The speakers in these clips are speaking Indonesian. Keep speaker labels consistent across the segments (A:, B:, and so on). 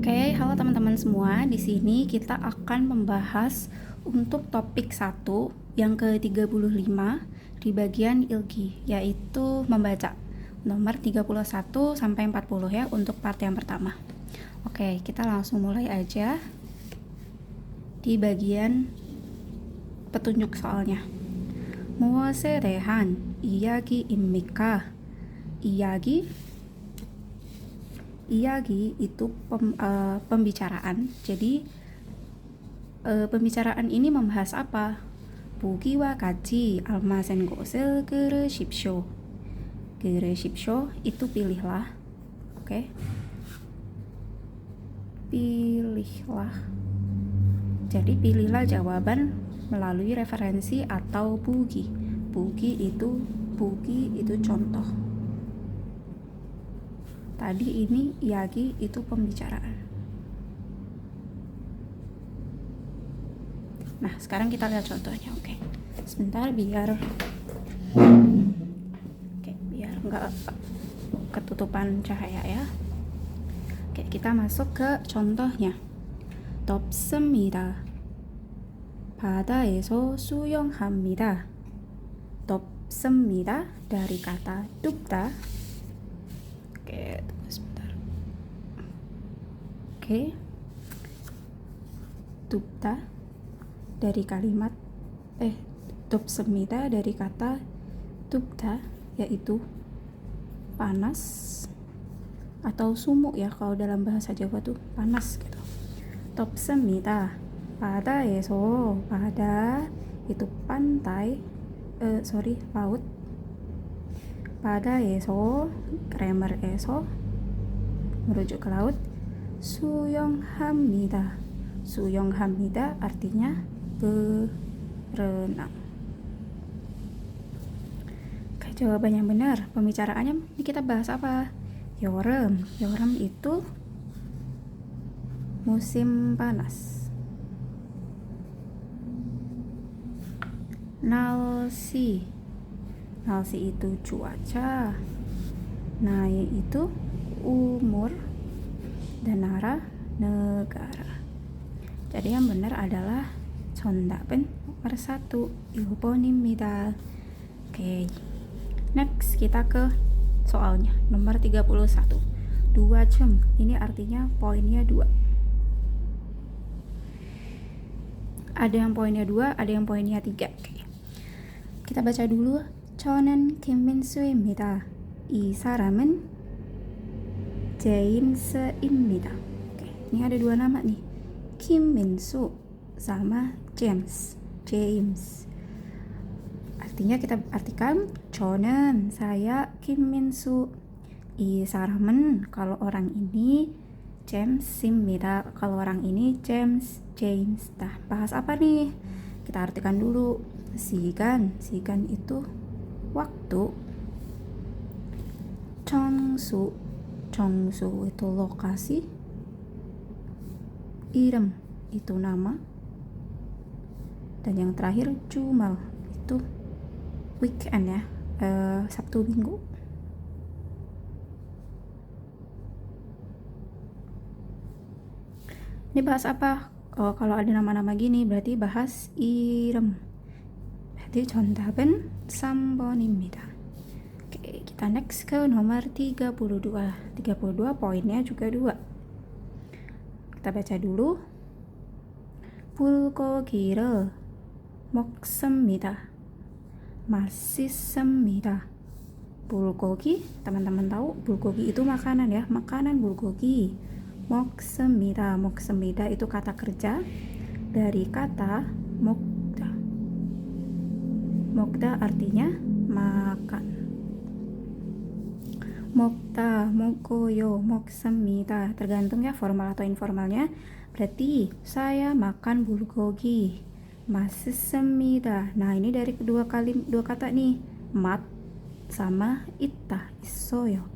A: Oke, halo teman-teman semua. Di sini kita akan membahas untuk topik 1 yang ke-35 di bagian ilgi, yaitu membaca. Nomor 31 sampai 40 ya untuk part yang pertama. Oke, kita langsung mulai aja di bagian petunjuk soalnya. 무엇에 대한 이야기입니까? Iyagi itu pembicaraan. Jadi pembicaraan ini membahas apa? 보기와 같이 알맞은 곳을 고르십시오. 고르십시오 itu pilihlah. Oke. Pilihlah. Jadi pilihlah jawaban melalui referensi atau bugi. Bugi itu contoh. Tadi ini iyagi itu pembicaraan. Nah, sekarang kita lihat contohnya. Oke. Sebentar biar nggak ketutupan cahaya ya. Oke, kita masuk ke contohnya. 덥습니다. 바다에서 수영합니다. 덥습니다 dari kata 덥다. Oke, tunggu sebentar. Oke. 덥다 dari kalimat 덥습니다 dari kata 덥다 yaitu panas atau sumuk ya kalau dalam bahasa Jawa tuh panas gitu. 덥습니다. 바다에서 바다 itu pantai laut. 바다에서 grammar-eso merujuk ke laut. 수영합니다. 수영합니다 artinya berenang. Oke, jawaban yang benar. Pembicaraannya ini kita bahas apa? 여름. 여름 itu musim panas. 날씨. 날씨 itu cuaca. 나이 itu umur. Dan negara. Jadi yang benar adalah 정답은 nomor 1 1번입니다. Oke. Next kita ke soalnya nomor 31. 2점. Ini artinya poinnya 2. Ada yang poinnya 2, ada yang poinnya 3. Oke. Kita baca dulu. 저는 김민수입니다. 이 사람은 제임스입니다. Oke, ini ada 2 nama nih. Kim Min-soo sama James. Artinya kita artikan 저는 saya Kim Min-soo. 이 사람은 kalau orang ini James입니다. Kalau orang ini James. Nah, bahas apa nih? Kita artikan dulu. 시간 itu waktu. 정수 itu lokasi. 이름 itu nama. Dan yang terakhir 주말 itu weekend ya, Sabtu Minggu. Ini bahas apa? Kalau ada nama-nama gini berarti bahas 이름. Berarti 정답은 3번입니다. Oke, kita next ke nomor 32. 32 poinnya juga 2. Kita baca dulu. 불고기를 먹습니다. 맛있습니다. bulgogi, teman-teman tahu bulgogi itu makanan ya, makanan bulgogi. 먹습니다. 먹습니다 itu kata kerja dari kata 먹다. 먹다 artinya makan. 먹다, 먹고요, 먹습니다. Tergantung ya formal atau informalnya. Berarti saya makan bulgogi. 맛있습니다. Nah, ini dari dua kata nih. 맛 sama 있다, 있어요.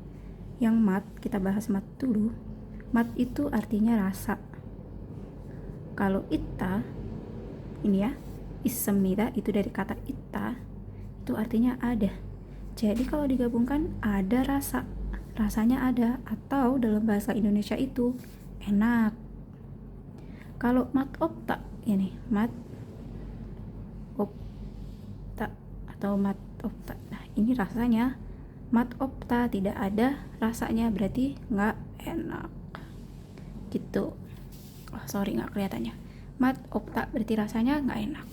A: Yang 맛, kita bahas 맛 dulu. 맛 itu artinya rasa. Kalau 있다, ini ya, 있습니다 itu dari kata 있다, itu artinya ada. Jadi kalau digabungkan ada rasa, rasanya ada, atau dalam bahasa Indonesia itu enak. Kalau mat opta ini mat opta atau mat opta. Nah, ini rasanya mat opta tidak ada rasanya, berarti nggak enak. Gitu. Oh, sorry nggak kelihatannya. Mat opta berarti rasanya nggak enak.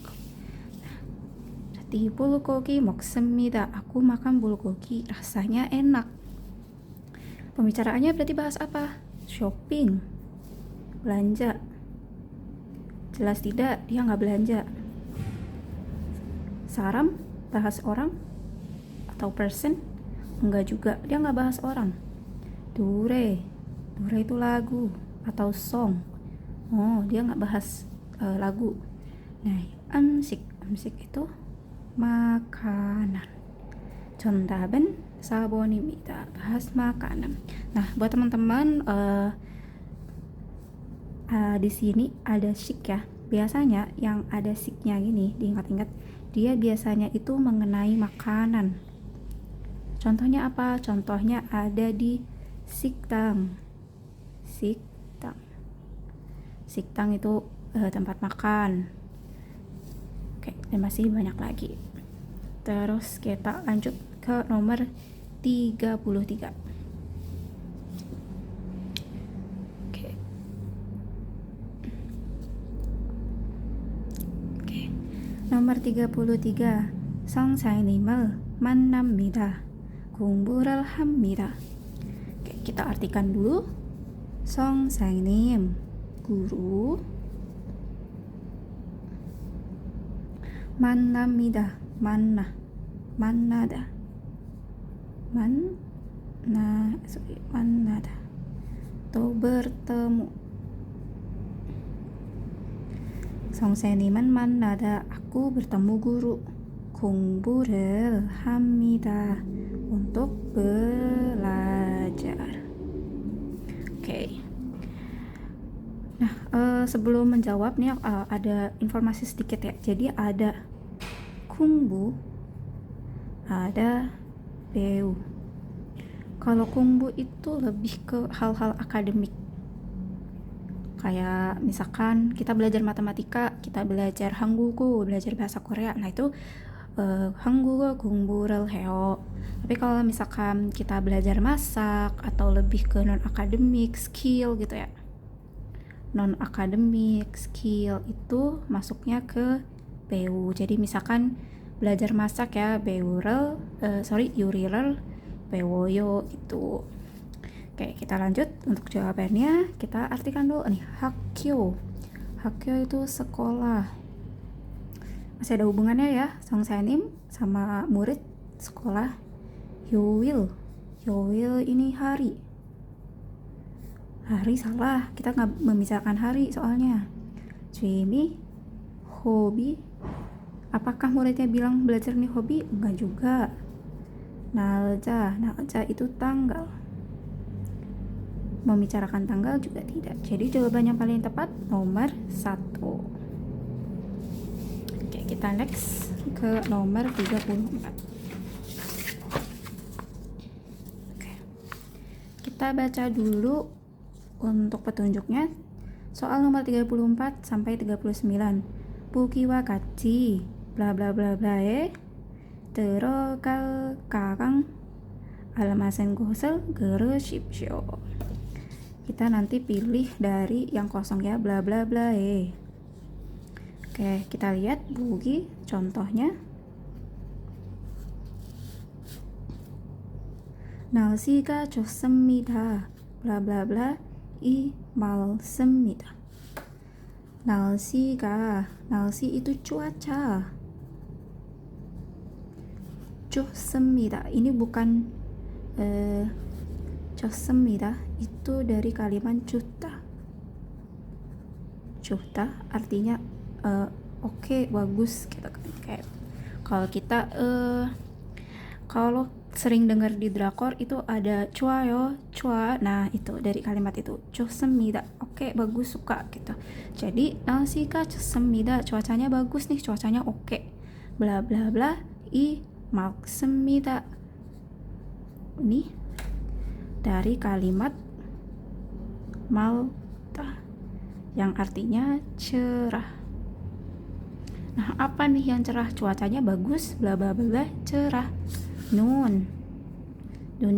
A: Jadi bulgogi 먹습니다. Aku makan bulgogi, rasanya enak. Pembicaraannya berarti bahas apa? Shopping, belanja. Jelas tidak, dia nggak belanja. Saram, bahas orang atau person? Enggak juga, dia nggak bahas orang. Dure itu lagu atau song. Oh, dia nggak bahas lagu. Nah, 음식 itu makanan. 정답은 4번입니다. bahas makanan. Nah, buat teman-teman di sini ada sik ya. Biasanya yang ada siknya gini, diingat-ingat, dia biasanya itu mengenai makanan. Contohnya apa? Contohnya ada di 식당. 식당 itu tempat makan. Oke, dan masih banyak lagi. Terus kita lanjut ke nomor 33. Oke. Nomor 33. 선생님을 만납니다. 공부를 합니다. Oke, kita artikan dulu. 선생님, guru. 만납니다. 만나다. 만나다. Atau bertemu. 선생님은 만나다. Aku bertemu guru. 공부를 합니다. Untuk belajar. Oke. Nah, sebelum menjawab nih ada informasi sedikit ya. Jadi ada 공부, ada 배우. Kalau 공부 itu lebih ke hal-hal akademik. Kayak misalkan kita belajar matematika, kita belajar 한국어, belajar bahasa Korea. Nah, itu 한국어 공부를 해요. Tapi kalau misalkan kita belajar masak atau lebih ke non akademik skill gitu ya, non akademik skill itu masuknya ke 배우. Jadi misalkan belajar masak ya, 요리를 배워요 gitu. Oke, kita lanjut untuk jawabannya. Kita artikan dulu nih, 학교 itu sekolah. Masih ada hubungannya ya, 선생님 sama murid sekolah. 요일 ini hari salah, kita nggak memisahkan hari soalnya. 취미, hobi. Apakah muridnya bilang belajar nih hobi? Enggak juga. 날짜 itu tanggal. Membicarakan tanggal juga tidak. Jadi jawaban yang paling tepat nomor 1. Oke, kita next ke nomor 34. Oke. Kita baca dulu untuk petunjuknya. Soal nomor 34 sampai 39. 보기와 같이 bla bla bla bla에 들어갈 가강 알맞은 곳을 고르십시오. Kita nanti pilih dari yang kosong ya, bla bla bla에. Oke, kita lihat bogi contohnya. 날씨가 좋습니다. bla bla bla 이 말씀입니다. 날씨 itu cuaca. 좋습니다. Ini bukan 좋습니다. Itu dari kalimat juta. Juta artinya oke, bagus gitu kan. Kayak kalau kita kalau sering dengar di drakor itu ada 좋아요, 좋아. Nah, itu dari kalimat itu. 좋습니다. Oke, bagus, suka gitu. Jadi, 날씨가 좋습니다. Cuacanya bagus nih, cuacanya oke. Bla bla bla 이 말씀입니다. Ini dari kalimat yang artinya cerah. Nah, apa nih yang cerah? Cuacanya bagus, bla bla bla, cerah. Nun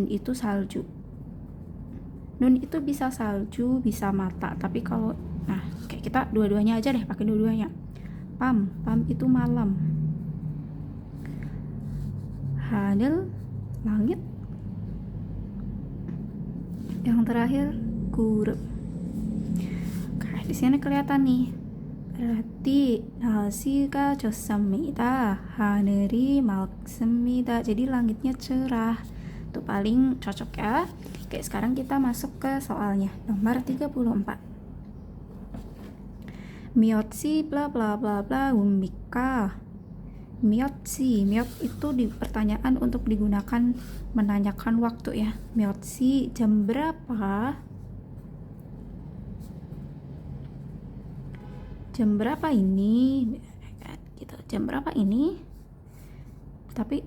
A: itu salju. Nun itu bisa salju, bisa mata. Tapi kalau, nah, kayak kita dua-duanya aja deh, pakai dua-duanya. Pam itu malam. Hadir, langit. Yang terakhir, guru. Oke, di sini kelihatan nih. berarti 날씨가 좋습니다. 하늘이 맑습니다. Jadi langitnya cerah. Itu paling cocok ya. Oke, sekarang kita masuk ke soalnya. Nomor 34. 미엇이 bla bla bla bla ummika. 미엇이, 미엇 itu di pertanyaan untuk digunakan menanyakan waktu ya. 미엇이 jam berapa? Jam berapa ini gitu, jam berapa ini, tapi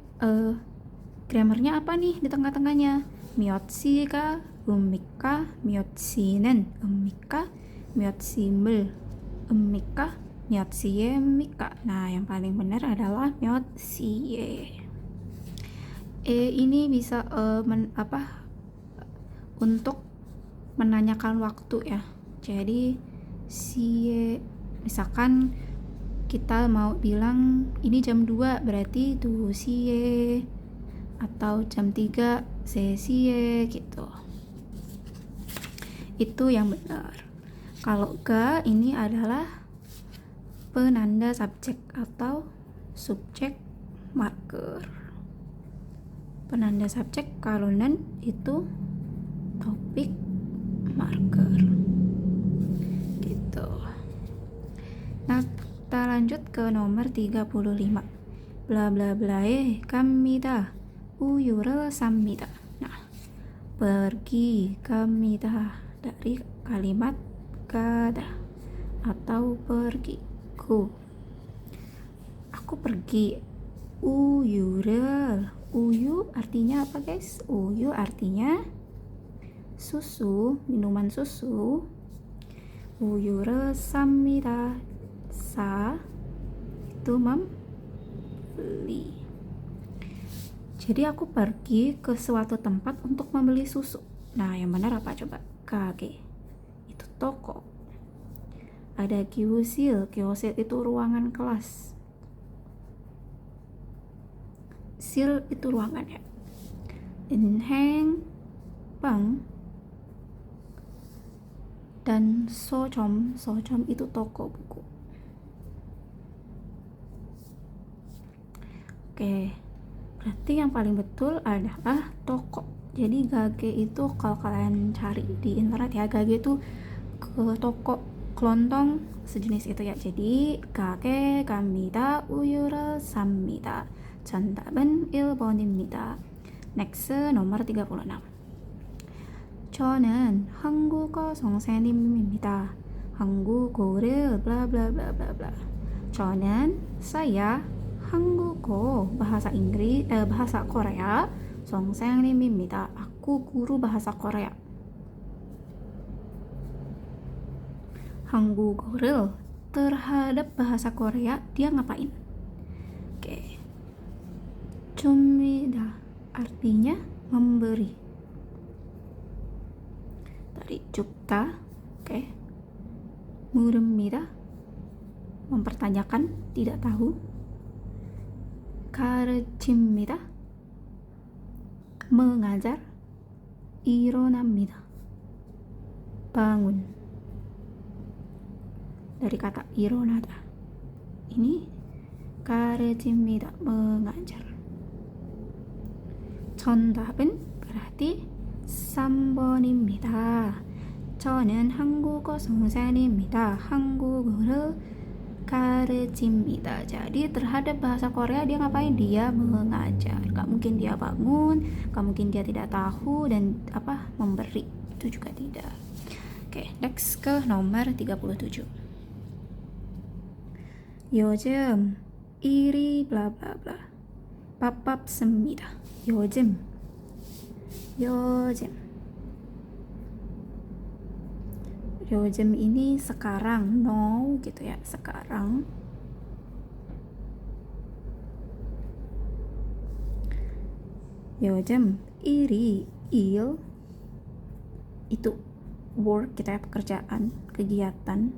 A: grammarnya apa nih di tengah-tengahnya? 미엇이가 웁니까, 미엇이는 웁니까, 미엇임을 웁니까, 미엇이입니까. Nah, yang paling benar adalah 미엇이에. Ini bisa untuk menanyakan waktu ya. Jadi sie, misalkan kita mau bilang ini jam 2, berarti 2 sie, atau jam 3 sie gitu. Itu yang benar. Kalau ga ini adalah penanda subjek atau subjek marker. Penanda subjek, kalau nan itu topik marker. Gitu. Nah, kita lanjut ke nomor 35. Bla bla blae 갑니다. 우유를 삽니다. Nah, pergi 갑니다 dari kalimat 가다 atau pergi. Go. Aku pergi. 우유를. Uyu artinya apa, guys? Uyu artinya susu, minuman susu. 우유를 삽니다. Sa itu membeli. Jadi aku pergi ke suatu tempat untuk membeli susu. Nah, yang benar apa coba? Kage. Itu toko. Ada 교실. 교실 itu ruangan kelas. 실 itu ruangan ya. 은행, bank, dan 서점 itu toko buku. Oke, berarti yang paling betul adalah toko. Jadi gage itu kalau kalian cari di internet ya, gage itu ke toko kelontong sejenis itu ya. Jadi gage 갑니다. 우유를 삽니다. 정답은 1번입니다. Next, nomor 36. 저는 한국어 선생님입니다. 한국어를 bla bla bla bla bla. 저는 saya 한국어 bahasa Inggris, bahasa Korea 선생님입니다. Aku guru bahasa Korea. 한국어를 terhadap bahasa Korea dia ngapain? Oke. 줍니다 artinya memberi. Dari 줍다, oke. 물음니다 mempertanyakan, tidak tahu. 가르칩니다 mengajar. 일어납니다 bangun. Dari kata 일어나다, ini 가르칩니다 mengajar. 정답은 berarti 3번입니다. 저는 한국어 선생님입니다. 한국어를 가르칩니다. Jadi terhadap bahasa Korea dia ngapain? Dia mengajar. Gak mungkin dia bangun, gak mungkin dia tidak tahu dan memberi. Itu juga tidak. Oke, next ke nomor 37. 요즘 일이 bla bla bla 바빴습니다. 요즘 요즘 ini sekarang, now gitu ya, sekarang. 요즘 일이, il itu work kita ya, pekerjaan, kegiatan,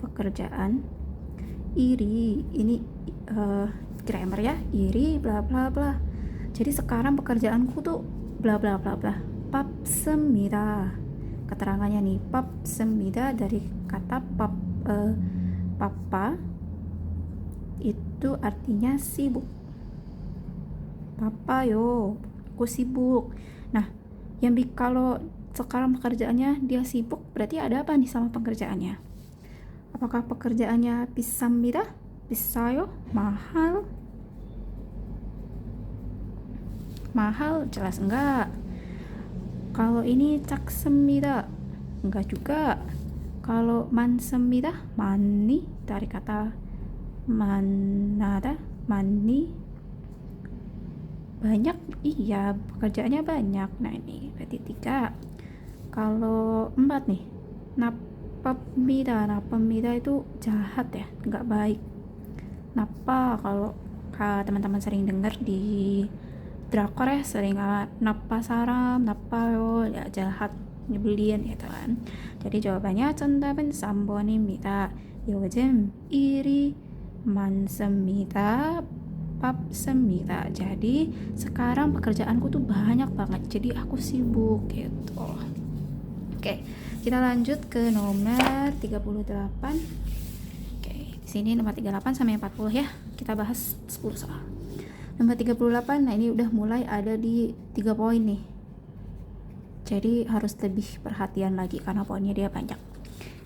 A: pekerjaan. Iri ini grammar ya, iri bla bla bla. Jadi sekarang pekerjaanku tuh bla bla bla bla. pap습니다. Keterangannya nih, pap습니다 dari kata papa itu artinya sibuk. Papa yo, aku sibuk. Nah, kalau sekarang pekerjaannya dia sibuk, berarti ada apa nih sama pekerjaannya? Apakah pekerjaannya 비쌉니다? 비싸요? mahal? Mahal jelas enggak. Kalau ini 작습니다, enggak juga. Kalau 많습니다, 많이 dari kata 많다, 많이 banyak, iya pekerjaannya banyak. Nah ini berarti 3. Kalau 4 nih, napapmida itu jahat ya, nggak baik. Napa kalau teman-teman sering dengar di drakor ya, sering napa saram, napa yo, ya jahat, nyebelin gitu kan. Jadi jawabannya 정답은 3번입니다. 요즘 일이 많습니다. pap습니다. Jadi sekarang pekerjaanku tuh banyak banget, jadi aku sibuk gitu. Oke, kita lanjut ke nomor 38. Oke, di sini nomor 38 sampai 40 ya. Kita bahas 10 soal. Nomor 38, nah ini udah mulai ada di 3 poin nih. Jadi harus lebih perhatian lagi karena poinnya dia banyak.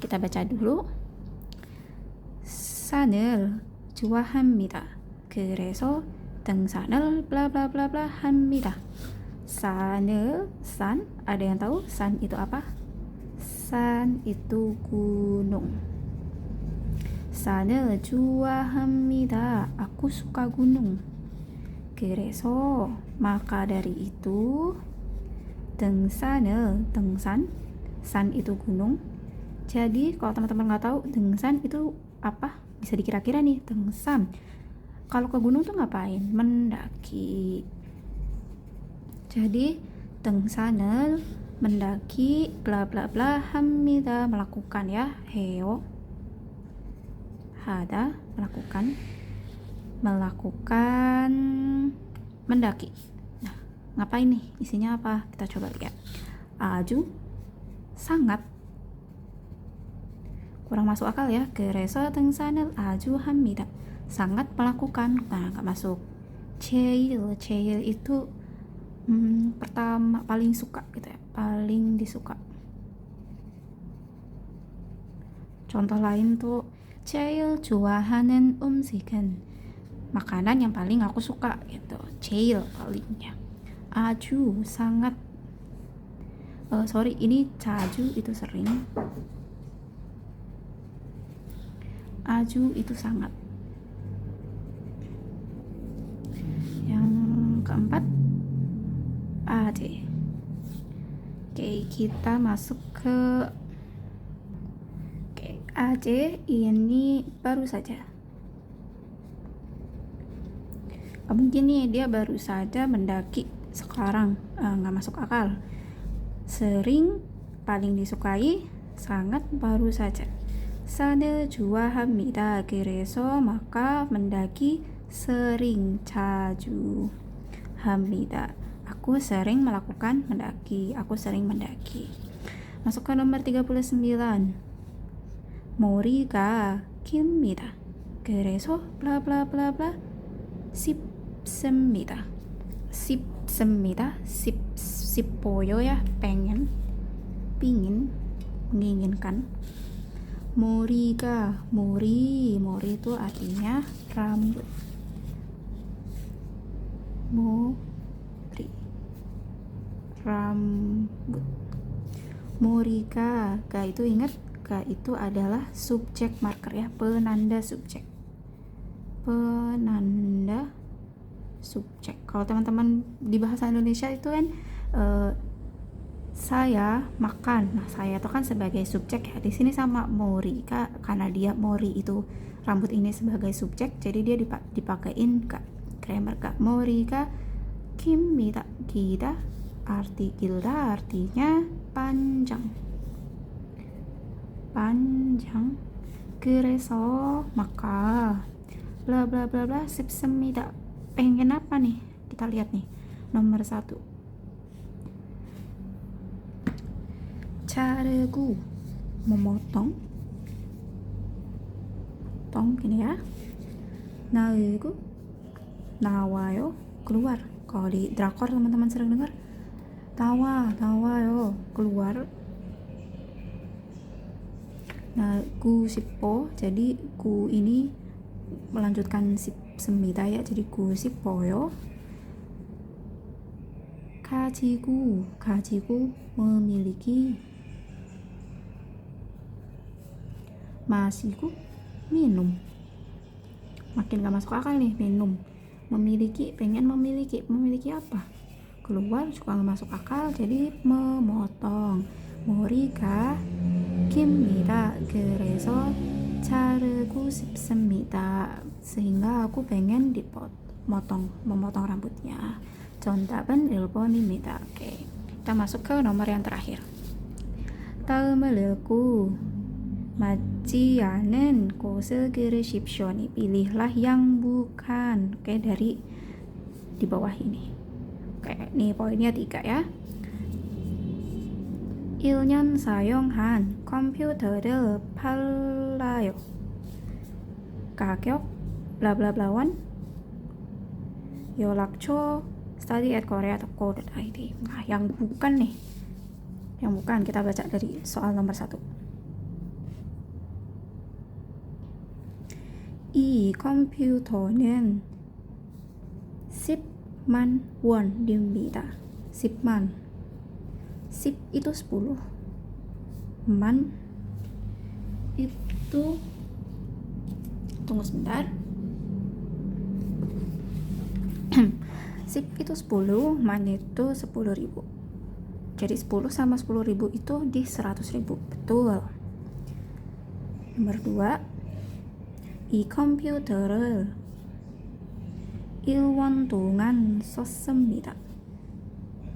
A: Kita baca dulu. 산을 좋아합니다. 그래서 등산을 블라블라블라 합니다. 산을, 산, ada yang tahu san itu apa? San itu gunung. 산을 좋아합니다. Aku suka gunung. 그래서, maka dari itu, 등산을, 등산, san itu gunung. Jadi kalau teman-teman nggak tahu 등산 itu apa, bisa dikira-kira nih, 등산. Kalau ke gunung tuh ngapain? Mendaki. Jadi 등산을 mendaki bla bla bla 합니다, melakukan ya, 해요. hada melakukan mendaki. Nah, ngapain nih? Isinya apa? Kita coba lihat. 아주, sangat. Kurang masuk akal ya. 그래서 등산을 아주 합니다. Sangat melakukan. Nah, nggak masuk. 제일 itu pertama, paling suka gitu ya, paling disuka. Contoh lain tuh, 제일 좋아하는 음식은, makanan yang paling aku suka gitu. 제일 palingnya. 아주, sangat. Ini 자주 itu sering. 아주 itu sangat. Yang keempat, aje. Oke, kita masuk ke aje, ini baru saja. Mungkin nih dia baru saja mendaki sekarang, nggak masuk akal. Sering, paling disukai, sangat, baru saja. 산을 좋아합니다. 그래서 maka mendaki sering, 자주 합니다. Aku sering melakukan mendaki. Aku sering mendaki. Masuk ke nomor 39. 머리가 깁니다. 그래서 bla bla bla bla 씹습니다. 씹습니다. 씹보요 ya, pengen, pingin, menginginkan. 머리가, mori itu artinya rambut. mori, rambut. 머리가, ga itu ingat, ga itu adalah subjek marker ya, penanda subjek. Penanda subjek. Kalau teman-teman di bahasa Indonesia itu kan Saya makan. Nah, saya itu kan sebagai subjek ya. Di sini sama mori karena dia mori itu rambut ini sebagai subjek, jadi dia dipakein kak grammar kak mori kak kimita kita arti gilda artinya panjang. Panjang. 그래서 maka bla bla bla bla 싶습니다. Pengen apa nih? Kita lihat nih. Nomor 1. 자르고 memotong. Potong gini ya. 나으고 나와요. keluar. Kalau di drakor teman-teman sering dengar 나와요. keluar. Nah, 구 싶어. Jadi 구 ini melanjutkan semida ya. Jadi 구 싶어요. 가지고 memiliki. 마시고 minum. Makin gak masuk akal nih minum. Memiliki, pengen memiliki apa? Keluar juga gak masuk akal. Jadi memotong. 머리가 깁니다. 그래서 자르고 싶습니다. sehingga aku pengen memotong rambutnya. 정답은 1번입니다. Oke, kita masuk ke nomor yang terakhir. 다음을 읽고 맞지 않은 곳을 그리십시오. Pilihlah yang bukan. Oke, dari di bawah ini. Oke, nih poinnya 3 ya. 1년 사용한 컴퓨터를 팔아요. 가격 블라블라블라원 연락처 study@korea.co.id. Nah, yang bukan nih. Yang bukan kita baca dari soal nomor 1. 이 컴퓨터는 10만 원입니다. 10만. 10 itu 10. Man itu, tunggu sebentar. 10 itu 10, man itu 10.000. Jadi 10 sama 10.000 itu di 100.000. Betul. Nomor 2. 이 컴퓨터를 1년 동안 썼습니다.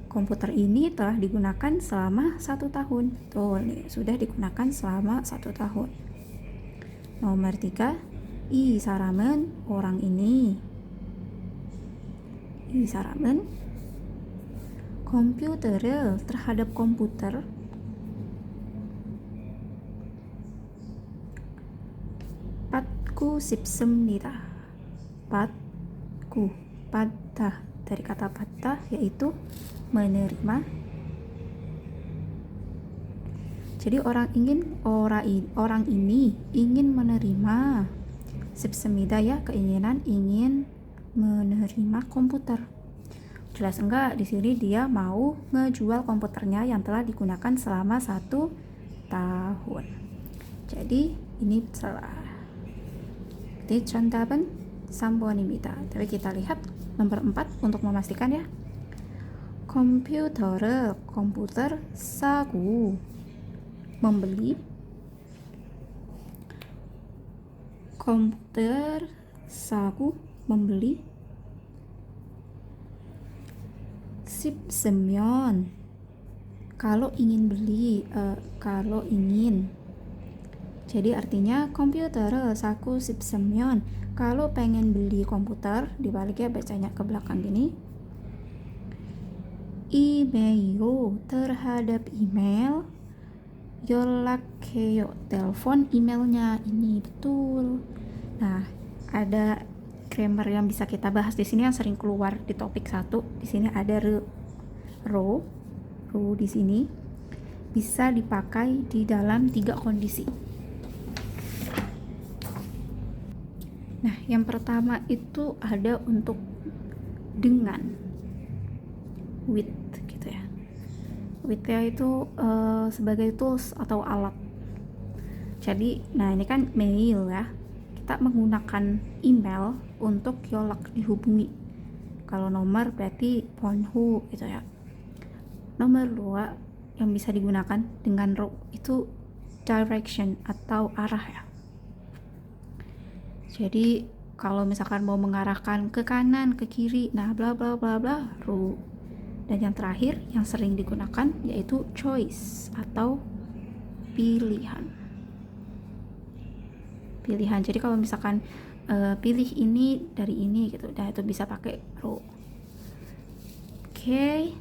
A: Komputer ini telah digunakan selama 1 tahun. Tuh, nih, sudah digunakan selama 1 tahun. Nomor 3. 이 사람은 orang ini. 이 사람은 komputer을 terhadap komputer 받고 싶습니다. 받고, 받다 dari kata 받다 yaitu menerima. Jadi orang ini ingin menerima. 싶습니다 ya, keinginan ingin menerima komputer. Jelas enggak? Di sini dia mau ngejual komputernya yang telah digunakan selama 1 tahun. Jadi ini salah. Jadi 정답은 3번입니다. Tapi kita lihat nomor 4 untuk memastikan ya. komputer sagu membeli. Komputer sagu membeli. 싶으면 kalau ingin beli, kalau ingin. Jadi artinya komputer sagu 싶으면 kalau pengen beli komputer, dibaliknya bacanya ke belakang gini. Email terhadap email. 연락해요, telepon emailnya. Ini betul. Nah, ada grammar yang bisa kita bahas di sini yang sering keluar di topik 1. Di sini ada ro di sini bisa dipakai di dalam 3 kondisi. Nah, yang pertama itu ada untuk dengan, with gitu ya. With ya itu sebagai tools atau alat. Jadi, nah ini kan mail ya. Kita menggunakan email untuk yolak, dihubungi. Kalau nomor berarti ponhu gitu ya. Nomor 2 yang bisa digunakan dengan ro itu direction atau arah ya. Jadi kalau misalkan mau mengarahkan ke kanan, ke kiri, nah bla bla bla bla, ro. Dan yang terakhir yang sering digunakan yaitu choice atau pilihan. Pilihan. Jadi kalau misalkan pilih ini dari ini gitu, nah itu bisa pakai ro. Oke.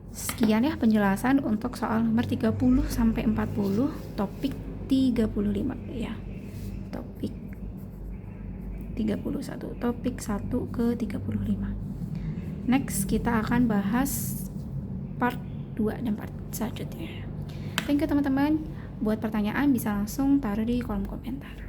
A: Sekian ya penjelasan untuk soal nomor 30 sampai 40 topik 35 ya. Topik 31, topik 1 ke 35. Next kita akan bahas part 2 dan part selanjutnya. Thank you teman-teman. Buat pertanyaan bisa langsung taruh di kolom komentar.